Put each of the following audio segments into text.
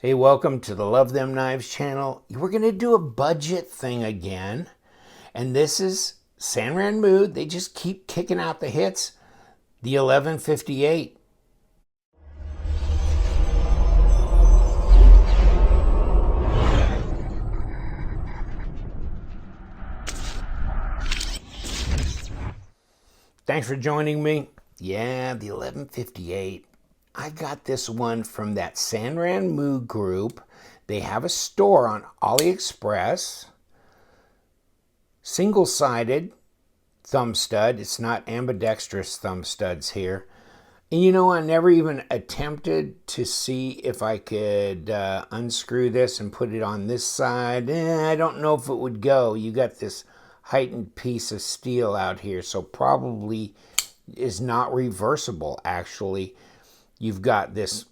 Hey, welcome to the Love Them Knives channel. We're going to do a budget thing again. And this is Sanrenmu. They just keep kicking out the hits. The 1158. Thanks for joining me. Yeah, the 1158. I got this one from that Sanrenmu group. They have a store on AliExpress. Single-sided thumb stud. It's not ambidextrous thumb studs here. And you know, I never even attempted to see if I could unscrew this and put it on this side. I don't know if it would go. You got this heightened piece of steel out here, so probably is not reversible, actually. You've got this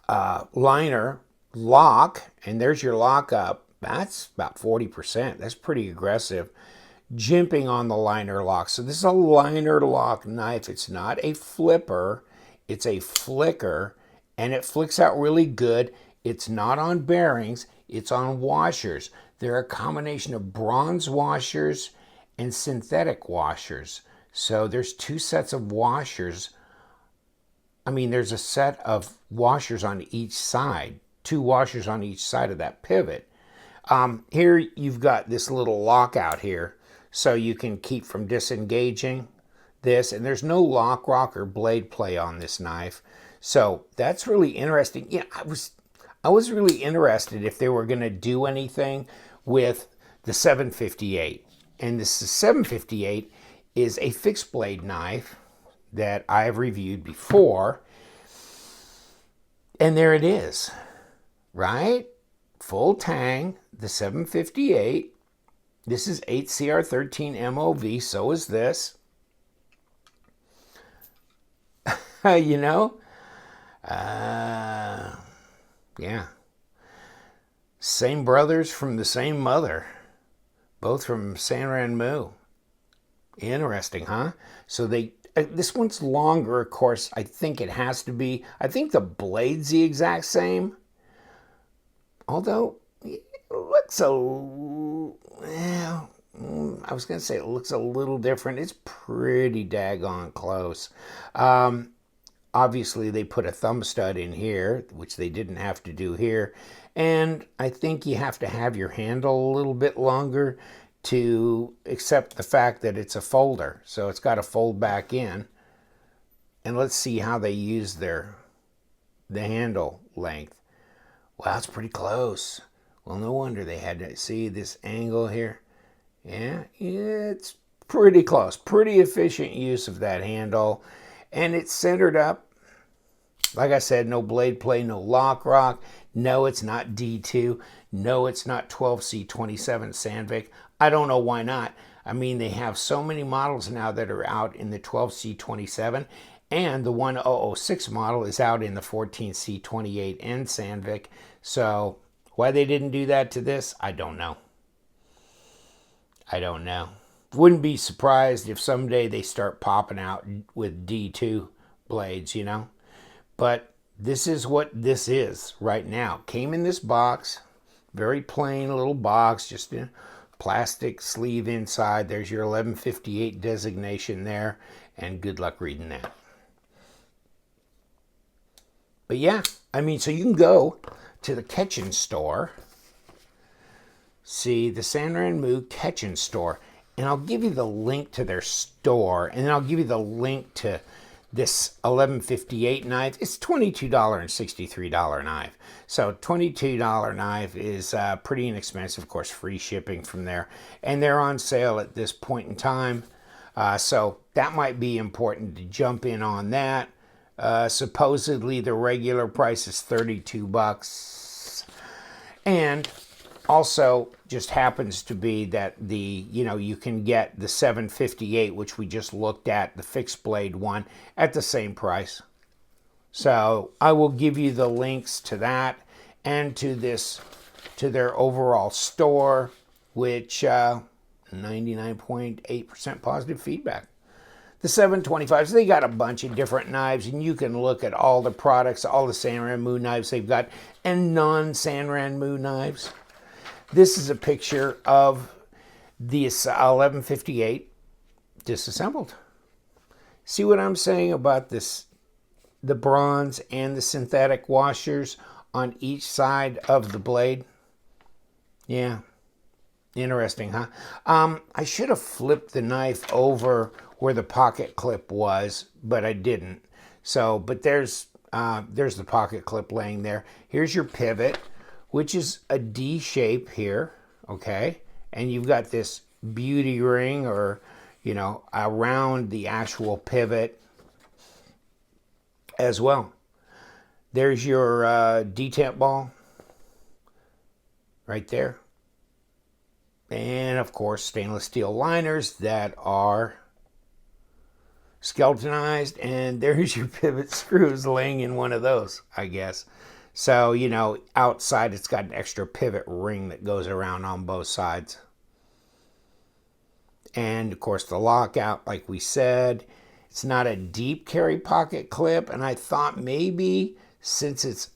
liner lock, and there's your lockup. That's about 40%. That's pretty aggressive. Jimping on the liner lock. So this is a liner lock knife. It's not a flipper. It's a flicker, and it flicks out really good. It's not on bearings. It's on washers. They're a combination of bronze washers and synthetic washers. So there's two sets of washers. I mean, there's a set of washers on each side, two washers on each side of that pivot. Here you've got this little lockout here, so you can keep from disengaging this, and there's no lock, rock, or blade play on this knife. So that's really interesting. Yeah, I was really interested if they were going to do anything with the 758. And this 758 is a fixed blade knife that I've reviewed before. And there it is, right? Full tang, the 758. This is 8CR13 MOV, so is this. You know? Yeah. Same brothers from the same mother. Both from Sanrenmu. Interesting, huh? So this one's longer, of course. I think it has to be. I think the blade's the exact same. Although, it looks I was going to say it looks a little different. It's pretty daggone close. Obviously, they put a thumb stud in here, which they didn't have to do here. And I think you have to have your handle a little bit longer to accept the fact that it's a folder. So it's got to fold back in. And let's see how they use the handle length. Wow, it's pretty close. Well, no wonder they had to see this angle here. Yeah, it's pretty close. Pretty efficient use of that handle. And it's centered up. Like I said, no blade play, no lock rock. No, it's not D2. No, it's not 12C27 Sandvik. I don't know why not. I mean, they have so many models now that are out in the 12C27, and the 1006 model is out in the 14C28 and Sandvik. So why they didn't do that to this, I don't know. I don't know. Wouldn't be surprised if someday they start popping out with D2 blades, you know. But this is what this is right now. Came in this box, very plain little box, just a plastic sleeve inside. There's your 1158 designation there, and good luck reading that. But yeah, I mean, so you can go to the Kitchen store, see the Sanrenmu Kitchen store, and I'll give you the link to their store, and then I'll give you the link to this 1158 knife. It's $22 and $63 knife. So $22 knife is pretty inexpensive. Of course, free shipping from there. And they're on sale at this point in time. So that might be important to jump in on that. Supposedly the regular price is $32. And also just happens to be that you can get the 758, which we just looked at, the fixed blade one, at the same price. So I will give you the links to that and to their overall store, which 99.8% positive feedback. The 725s, they got a bunch of different knives, and you can look at all the products, all the Sanrenmu knives they've got, and non-Sanrenmu knives. This is a picture of the 1158 disassembled. See what I'm saying about this? The bronze and the synthetic washers on each side of the blade. Yeah, interesting, huh? I should have flipped the knife over where the pocket clip was, but I didn't. So, but there's the pocket clip laying there. Here's your pivot, which is a D shape here, okay? And you've got this beauty ring, or, you know, around the actual pivot as well. There's your detent ball right there. And of course, stainless steel liners that are skeletonized, and there's your pivot screws laying in one of those, I guess. So, you know, outside it's got an extra pivot ring that goes around on both sides. And of course the lockout, like we said, it's not a deep carry pocket clip, and I thought maybe since it's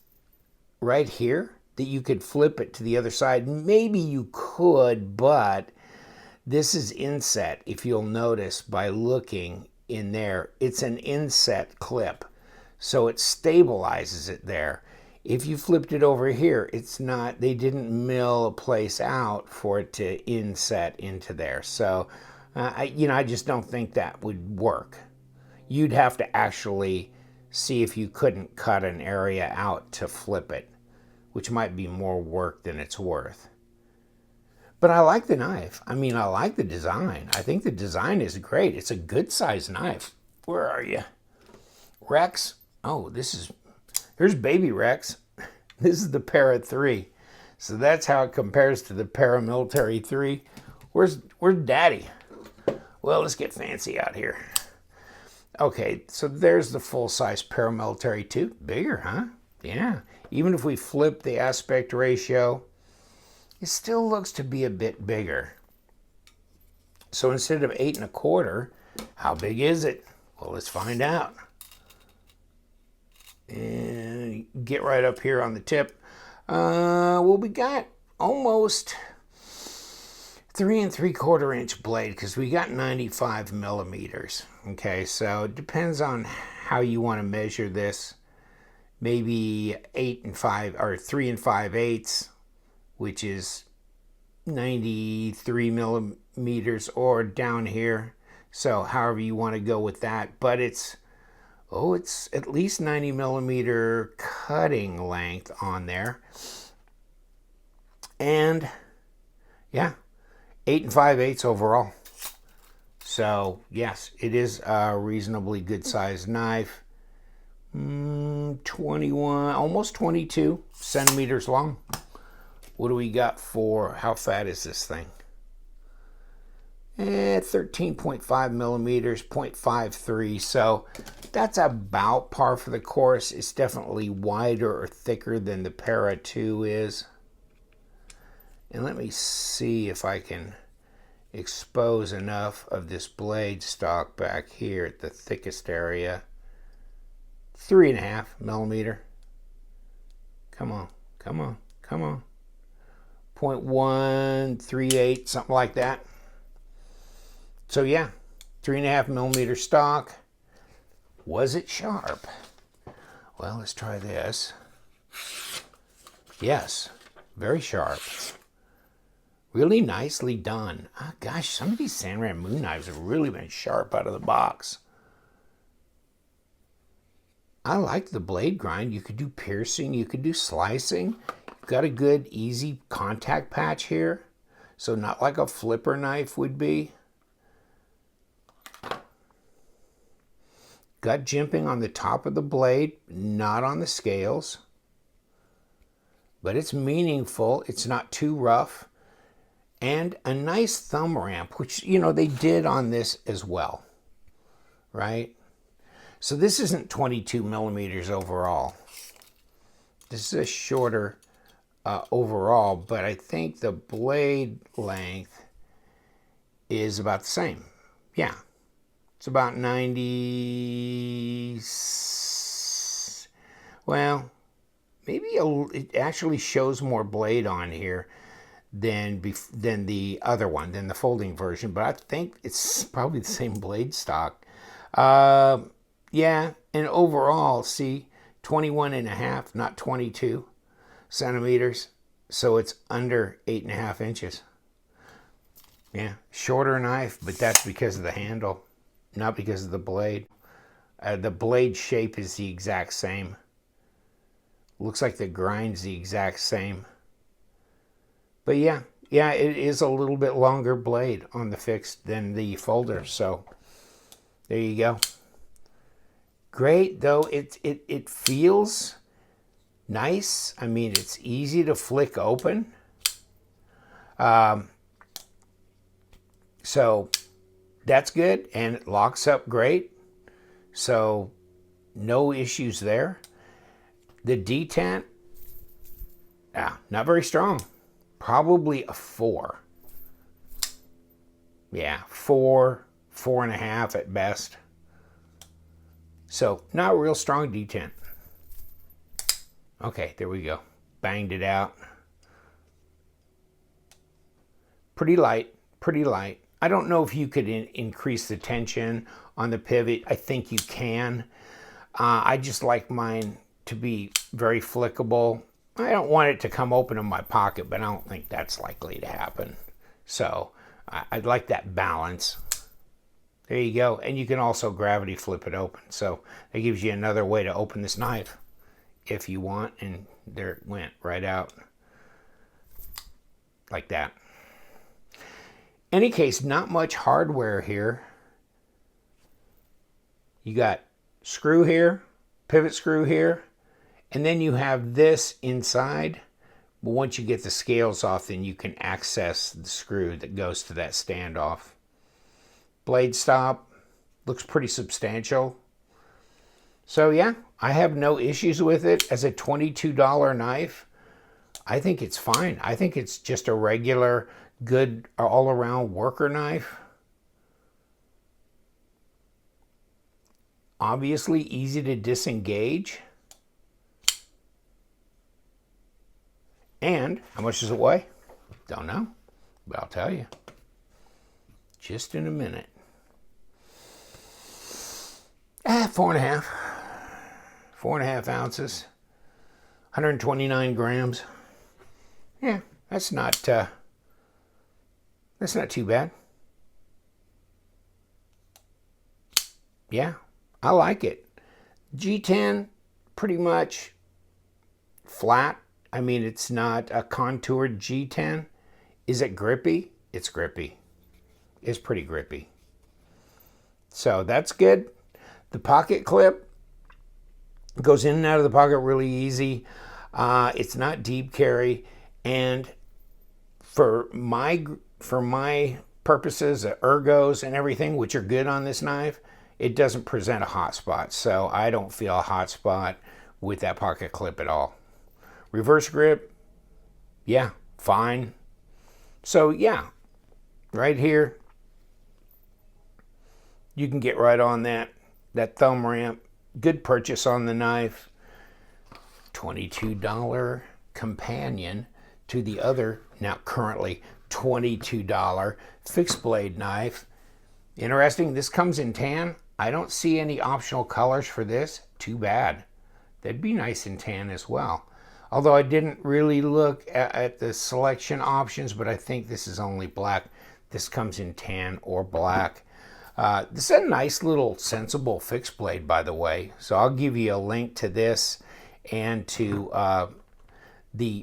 right here that you could flip it to the other side. Maybe you could, but this is inset, if you'll notice by looking in there. It's an inset clip, so it stabilizes it there. If you flipped it over here, it's not, they didn't mill a place out for it to inset into there. So, I just don't think that would work. You'd have to actually see if you couldn't cut an area out to flip it, which might be more work than it's worth. But I like the knife. I mean, I like the design. I think the design is great. It's a good size knife. Where are you? Rex? Oh, here's baby Rex. This is the Para 3. So that's how it compares to the Paramilitary 3. Where's Daddy? Well, let's get fancy out here. Okay, so there's the full-size Paramilitary 2. Bigger, huh? Yeah. Even if we flip the aspect ratio, it still looks to be a bit bigger. So instead of 8 1/4, how big is it? Well, let's find out. And get right up here on the tip. Well, we got almost 3 3/4 inch blade, because we got 95 millimeters. Okay, so it depends on how you want to measure this. Maybe 8 5 or 3 5/8, which is 93 millimeters, or down here. So however you want to go with that, but it's at least 90 millimeter cutting length on there. And yeah, 8 5/8 overall. So yes, it is a reasonably good sized knife. 21, almost 22 centimeters long. What do we got for, how fat is this thing? 13.5 millimeters, 0.53. So that's about par for the course. It's definitely wider or thicker than the Para 2 is. And let me see if I can expose enough of this blade stock back here at the thickest area. 3.5 millimeter. Come on, come on, come on. 0.138, something like that. So yeah, 3.5 millimeter stock. Was it sharp? Well, let's try this. Yes, very sharp. Really nicely done. Oh, gosh, some of these Sanrenmu knives have really been sharp out of the box. I like the blade grind. You could do piercing, you could do slicing. You've got a good, easy contact patch here. So not like a flipper knife would be. Gut jimping on the top of the blade, not on the scales. But it's meaningful. It's not too rough. And a nice thumb ramp, which, you know, they did on this as well, right? So this isn't 22 millimeters overall. This is a shorter overall, but I think the blade length is about the same. Yeah, It's about 90, well, maybe it actually shows more blade on here than the other one, than the folding version, but I think it's probably the same blade stock. Yeah, and overall, see, 21 and a half, not 22 centimeters, so it's under 8.5 inches. Yeah, shorter knife, but that's because of the handle, not because of the blade. The blade shape is the exact same. Looks like the grind's the exact same. But yeah, it is a little bit longer blade on the fixed than the folder, so there you go. Great, though. It feels nice. I mean, it's easy to flick open. So that's good, and it locks up great. So no issues there. The detent, not very strong. Probably a 4. Yeah, 4, 4.5 at best. So not a real strong detent. Okay, there we go. Banged it out. Pretty light, pretty light. I don't know if you could increase the tension on the pivot. I think you can. I just like mine to be very flickable. I don't want it to come open in my pocket, but I don't think that's likely to happen. So I'd like that balance. There you go. And you can also gravity flip it open. So that gives you another way to open this knife if you want. And there it went right out like that. Any case, not much hardware here. You got screw here, pivot screw here, and then you have this inside. But once you get the scales off, then you can access the screw that goes to that standoff. Blade stop looks pretty substantial. So yeah, I have no issues with it. As a $22 knife, I think it's fine. I think it's just a regular, good, all-around worker knife. Obviously easy to disengage. And how much does it weigh? Don't know, but I'll tell you just in a minute. 4.5. 4.5 ounces. 129 grams. Yeah, that's not too bad. Yeah, I like it. G10, pretty much flat. I mean, it's not a contoured G10. Is it grippy? It's grippy. It's pretty grippy. So that's good. The pocket clip goes in and out of the pocket really easy. It's not deep carry. And for my purposes, ergos and everything, which are good on this knife, it doesn't present a hot spot. So I don't feel a hot spot with that pocket clip at all. Reverse grip, yeah, fine. So yeah, right here, you can get right on that thumb ramp. Good purchase on the knife. $22 companion to the other, now currently $22 fixed blade knife. Interesting, this comes in tan. I don't see any optional colors for this. Too bad. That'd be nice in tan as well. Although I didn't really look at the selection options, but I think this is only black. This comes in tan or black. This is a nice little sensible fixed blade, by the way. So I'll give you a link to this and to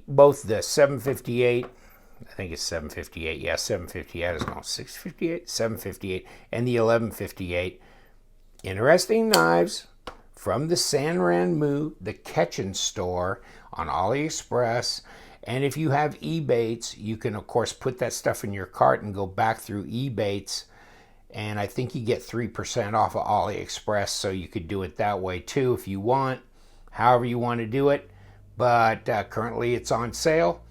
both the 758, I think it's 758, yeah, 758, I was going 658, 758, and the 1158. Interesting knives from the Sanrenmu, the Kitchen store on AliExpress. And if you have Ebates, you can of course put that stuff in your cart and go back through Ebates. And I think you get 3% off of AliExpress, so you could do it that way too if you want, however you want to do it. But currently it's on sale.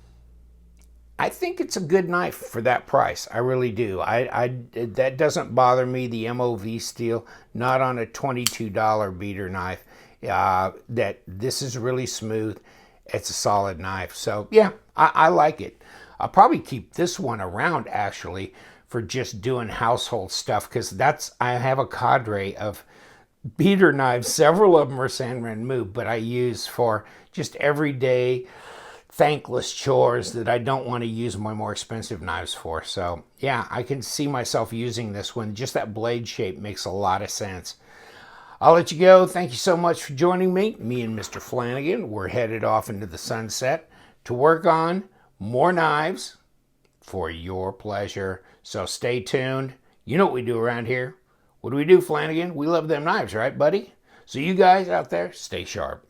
I think it's a good knife for that price. I really do. That doesn't bother me. The MOV steel, not on a $22 beater knife. That this is really smooth. It's a solid knife. So yeah, I like it. I'll probably keep this one around actually for just doing household stuff, because I have a cadre of beater knives. Several of them are Sanrenmu, but I use for just everyday thankless chores that I don't want to use my more expensive knives for. So yeah, I can see myself using this one. Just that blade shape makes a lot of sense. I'll let you go. Thank you so much for joining me. Me and Mr. Flanagan, we're headed off into the sunset to work on more knives for your pleasure. So stay tuned. You know what we do around here. What do we do, Flanagan? We love them knives, right, buddy? So you guys out there, stay sharp.